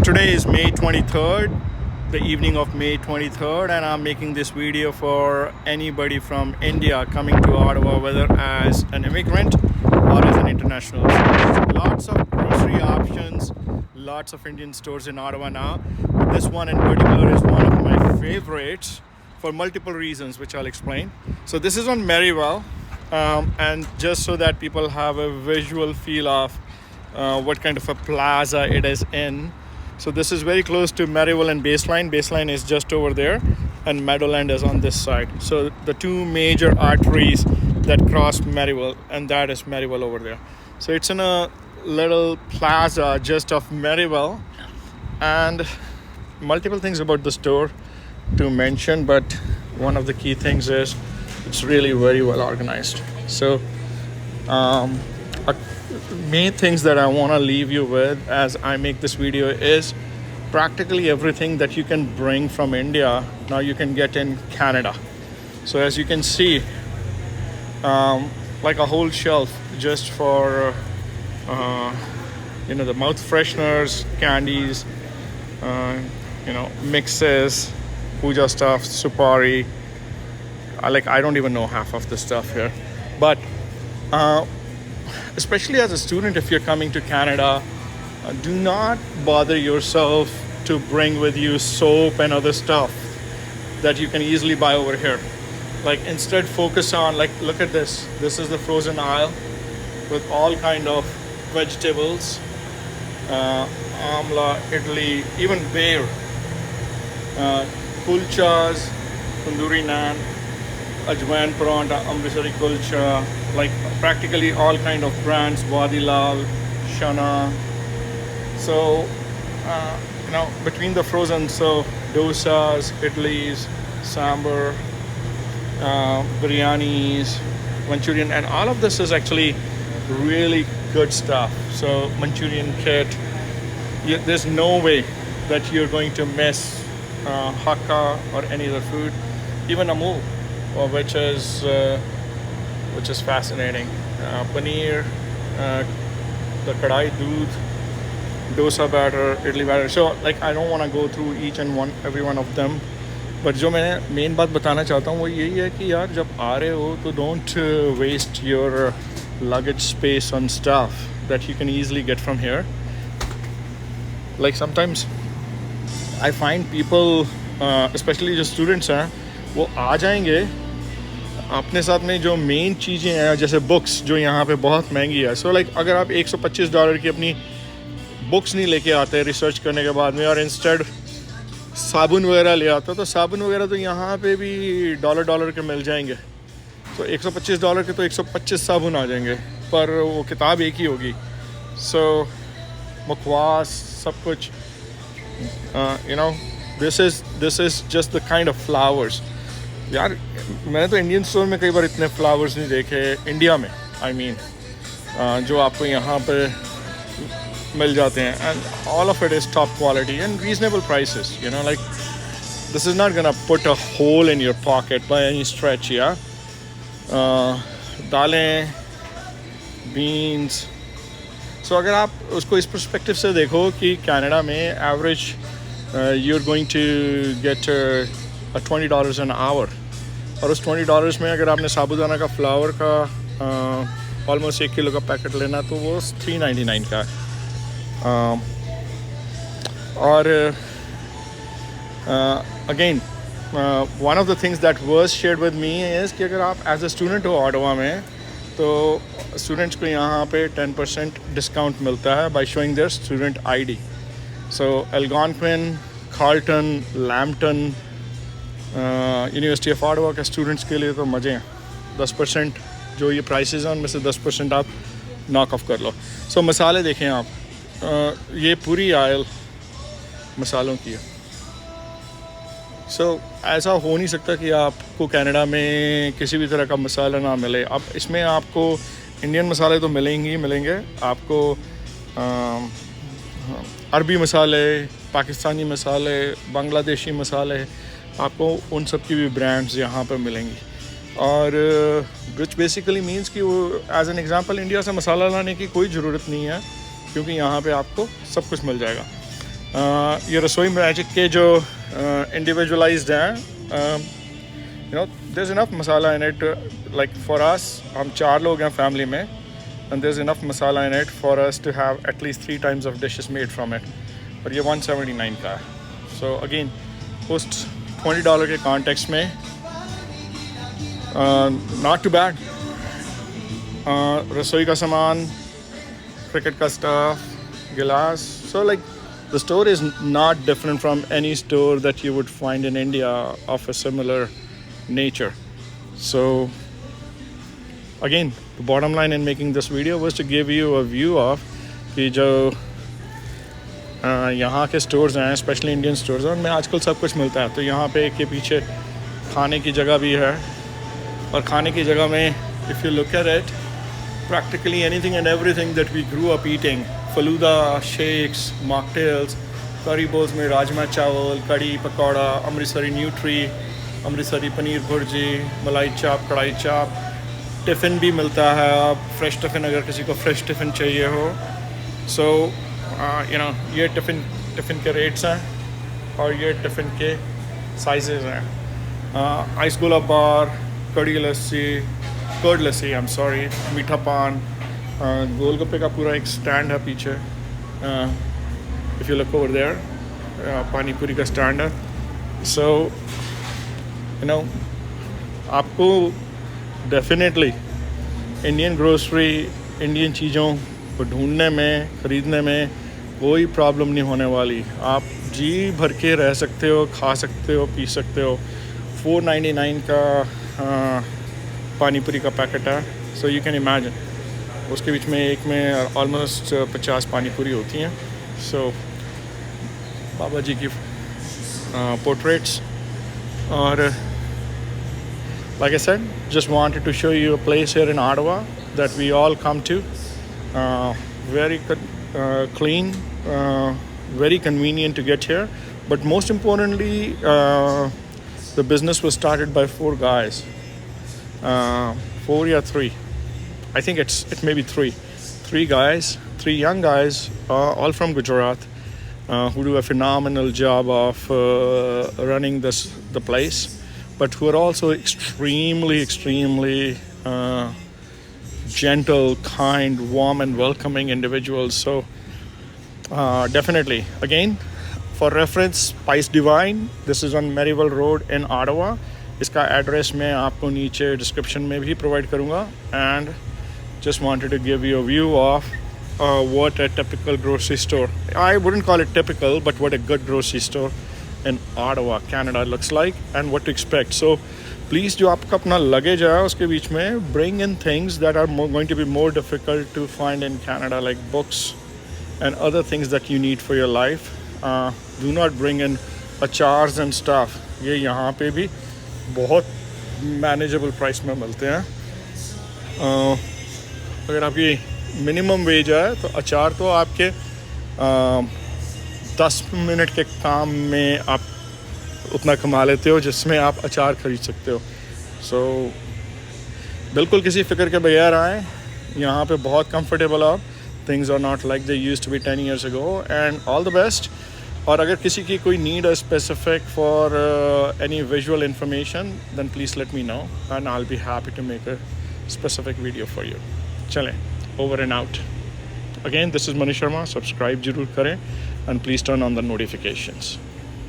today is May 23rd, the evening of May 23rd, and I'm making this video for anybody from India coming to Ottawa, whether as an immigrant or as an international. Lots of grocery options, lots of Indian stores in Ottawa now. This one in particular is one of my favorites for multiple reasons, which I'll explain. So this is on Merivale, and just so that people have a visual feel of what kind of a plaza it is in. So this is very close to Merivale and Baseline. Baseline is just over there and Meadowland is on this side. So the two major arteries that cross Merivale, and that is Merivale over there. So it's in a little plaza just off Merivale, and multiple things about the store to mention, but one of the key things is it's really very well organized. So main things that I want to leave you with as I make this video is practically everything that you can bring from India now you can get in Canada. So as you can see, like a whole shelf just for the mouth fresheners, candies, mixes, puja stuff, supari. I don't even know half of the stuff here, but especially as a student, if you're coming to Canada, do not bother yourself to bring with you soap and other stuff that you can easily buy over here. Instead focus on, look at this. This is the frozen aisle with all kind of vegetables, amla, idli, even beer, kulchas, tandoori naan, ajwain paranta, amritsari kulcha, practically all kind of brands, Vadilal, Shana. So between the frozen, so dosas, idlis, sambar, biryanis, Manchurian, and all of this is actually really good stuff. So Manchurian kit, there's no way that you're going to miss Hakka or any other food, even Amul, which is fascinating. Paneer, the kadai doodh, dosa batter, idli batter. So I don't want to go through each and every one of them. But जो मैं main बात बताना चाहता हूँ वो यही है कि यार जब आ रहे हो तो don't waste your luggage space on stuff that you can easily get from here. Sometimes I find people, especially जो students हैं, वो आ जाएंगे अपने साथ में जो मेन चीज़ें हैं, जैसे बुक्स जो यहाँ पे बहुत महंगी है. सो अगर आप $125 की अपनी बुक्स नहीं लेके आते रिसर्च करने के बाद में, और इंस्टेड साबुन वगैरह ले आते हो, तो साबुन वगैरह तो यहाँ पे भी डॉलर के मिल जाएंगे. तो $125 के तो 125 साबुन आ जाएंगे, पर वो किताब एक ही होगी. सो बकवास सब कुछ, this is just the kind of flowers. यार मैंने तो इंडियन स्टोर में कई बार इतने फ्लावर्स नहीं देखे इंडिया में, जो आपको यहाँ पे मिल जाते हैं, and all of it is top quality and reasonable prices. This is not gonna put a hole in your pocket by any stretch. या दालें, बीन्स. सो अगर आप उसको इस पर्सपेक्टिव से देखो कि कनाडा में average you are going to get $20 an hour, और उस $20 में अगर आपने साबुदाना का फ्लावर का ऑलमोस्ट 1 किलो का पैकेट लेना तो वो $3.99 का है. और again one of the things that was shared with me is कि अगर आप एज अ स्टूडेंट हो ऑटोवा में, तो स्टूडेंट्स को यहाँ पे 10% डिस्काउंट मिलता है by showing their student ID. So Algonquin, Carleton, Lambton, university of Ottawa के स्टूडेंट्स के लिए तो मज़े हैं. 10% जो ये प्राइसेस हैं उनमें से 10% आप नॉक ऑफ कर लो. सो मसाले देखें आप, ये पूरी आयल मसालों की है. सो ऐसा हो नहीं सकता कि आपको कनाडा में किसी भी तरह का मसाला ना मिले. अब इसमें आपको इंडियन मसाले तो मिलेंगे आपको, अरबी मसाले, पाकिस्तानी मसाले, बांग्लादेशी मसाले, आपको उन सब की भी ब्रांड्स यहाँ पर मिलेंगी. और विच बेसिकली मीन्स कि वो एज एन एग्ज़ाम्पल इंडिया से मसाला लाने की कोई ज़रूरत नहीं है, क्योंकि यहाँ पे आपको सब कुछ मिल जाएगा. ये रसोई मैजिक के जो इंडिविजुअलाइज्ड हैं, you know there is enough masala in it, like for us, हम 4 लोग हैं फैमिली में, and there is enough masala in it for us to have at least 3 times of dishes made from it. और ये 179 का है. सो अगेन पोस्ट $20 के context में नॉट टू बैड. रसोई का सामान, cricket का stuff, गिलास. So like the store is not different from any store that you would find in India of a similar nature. So again, the bottom line in making this video was to give you a view of कि जो यहाँ के stores हैं, specially Indian stores हैं, उनमें आजकल सब कुछ मिलता है. तो यहाँ पे के पीछे खाने की जगह भी है, और खाने की जगह में if you look at it, practically anything and everything that we grew up eating, faluda, shakes, mocktails, curry bowls में राजमा चावल, कड़ी पकौड़ा, अमृतसरी न्यूट्री, अमृतसरी पनीर भुर्जी, मलाई चाप, कढ़ाई चाप. टिफ़िन भी मिलता है, आप फ्रेश टिफ़िन अगर किसी को फ्रेश टिफ़िन चाहिए हो. सो यू नो ये टिफ़िन के रेट्स हैं और ये टिफ़िन के साइजेस हैं. Ice gola bar, kadhi lassi, curd lassi, I am sorry, मीठा पान, गोलगप्पे का पूरा एक स्टैंड है पीछे, if you look over there, pani puri का स्टैंड है. सो यू नो आपको डेफिनेटली इंडियन ग्रोसरी, इंडियन चीज़ों को ढूंढने में, ख़रीदने में कोई प्रॉब्लम नहीं होने वाली. आप जी भर के रह सकते हो, खा सकते हो, पी सकते हो. 499 का पानी पूरी का पैकेट है. सो यू कैन इमेजिन, उसके बीच में एक में ऑलमोस्ट 50 पानी पूरी होती हैं. सो बाबा जी की पोर्ट्रेट्स. और like I said, just wanted to show you a place here in Ottawa that we all come to. Very clean, very convenient to get here. But most importantly, the business was started by 4 guys. 4 or 3. I think it may be 3. 3 guys, 3 young guys, all from Gujarat, who do a phenomenal job of running the place, but who are also extremely gentle, kind, warm and welcoming individuals. So definitely, again, for reference, Spice Divine, this is on Merivale Road in Ottawa. इसका address मैं आपको नीचे description में भी provide करूँगा. And just wanted to give you a view of what a typical grocery store, I wouldn't call it typical, but what a good grocery store in Ottawa, Canada looks like, and what to expect. So please, जो आपका अपना luggage है उसके बीच में, bring in things that are going to be more difficult to find in Canada, like books and other things that you need for your life. Do not bring in achars and stuff. ये यहाँ पे भी बहुत manageable price में मिलते हैं. अगर आपकी मिनिमम वेज है तो अचार तो आपके 10 मिनट के काम में आप उतना कमा लेते हो जिसमें आप अचार खरीद सकते हो. सो बिल्कुल किसी फिक्र के बगैर आए. यहाँ पे बहुत कंफर्टेबल आप. Things are not like they used to be 10 years ago. And all the best. और अगर किसी की कोई नीड है specific for any visual information, then please let me know and I will be happy to make a specific video for you. चलें, over and out. Again, this is Manish Sharma. Subscribe जरूर करें and please turn on the notifications.